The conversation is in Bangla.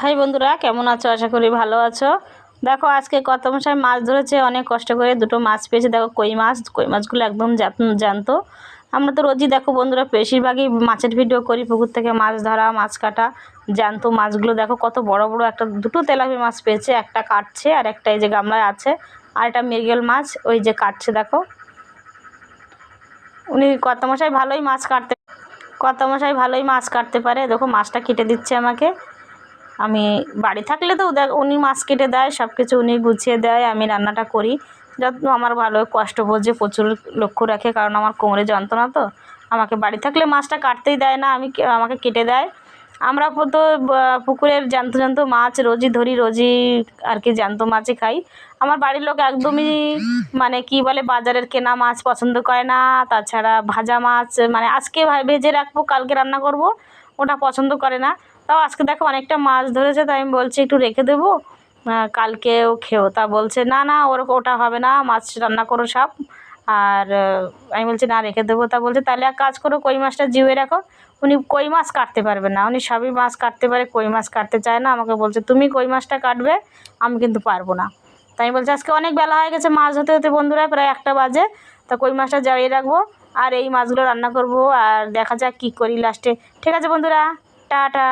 হাই বন্ধুরা, কেমন আছো? আশা করি ভালো আছো। দেখো আজকে কর্তামশাই মাছ ধরেছে, অনেক কষ্ট করে দুটো মাছ পেয়েছে। দেখো কই মাছগুলো একদম জ্যান্ত। আমরা তো রোজই দেখো বন্ধুরা বেশিরভাগই মাছের ভিডিও করি, পুকুর থেকে মাছ ধরা, মাছ কাটা। জ্যান্ত মাছগুলো দেখো কত বড় বড়, দুটো তেলাপি মাছ পেয়েছে, একটা কাটছে আর একটা এই যে গামলায় আছে, আর একটা মৃগেল মাছ ওই যে কাটছে। দেখো উনি কর্তামশাই ভালোই মাছ কাটতে পারে। দেখো মাছটা কেটে দিচ্ছে আমাকে। আমি বাড়ি থাকলে তো উনি মাছ কেটে দেয়, সব কিছু উনি গুছিয়ে দেয়, আমি রান্নাটা করি। যত্ন আমার ভালো, কষ্ট বোঝে, প্রচুর লক্ষ্য রাখে, কারণ আমার কোমরে যন্ত্রণা তো। আমাকে বাড়ি থাকলে মাছটা কাটতেই দেয় না, আমাকে কেটে দেয়। আমরা তো পুকুরের জ্যান্ত জ্যান্ত মাছ রোজই ধরি, রোজই আর কি জ্যান্ত মাছই খাই। আমার বাড়ির লোক একদমই মানে কি বলে, বাজারের কেনা মাছ পছন্দ করে না। তাছাড়া ভাজা মাছ মানে আজকে ভেজে রাখবো কালকে রান্না করব, ওটা পছন্দ করে না। তাও আজকে দেখো অনেকটা মাছ ধরেছে, তাই আমি বলছি একটু রেখে দেবো, কালকেও খেও। তা বলছে না না, ওটা হবে না, মাছ রান্না করো সব। আর আমি বলছি না, রেখে দেবো। তা বলছে তাহলে এক কাজ করো, কই মাছটা জিওয়ে রাখো। উনি কই মাছ কাটতে পারবে না, উনি সবই মাছ কাটতে পারে, কই মাছ কাটতে চায় না। আমাকে বলছে তুমি কই মাছটা কাটবে, আমি কিন্তু পারবো না। তাই বলছে আজকে অনেক বেলা হয়ে গেছে মাছ ধরতে হতে বন্ধুরা, প্রায় 1টা বাজে। তা কই মাছটা জ্বালিয়ে রাখবো আর এই মাছগুলো রান্না করব, আর দেখা যাক কী করি লাস্টে। ঠিক আছে বন্ধুরা, টাটা।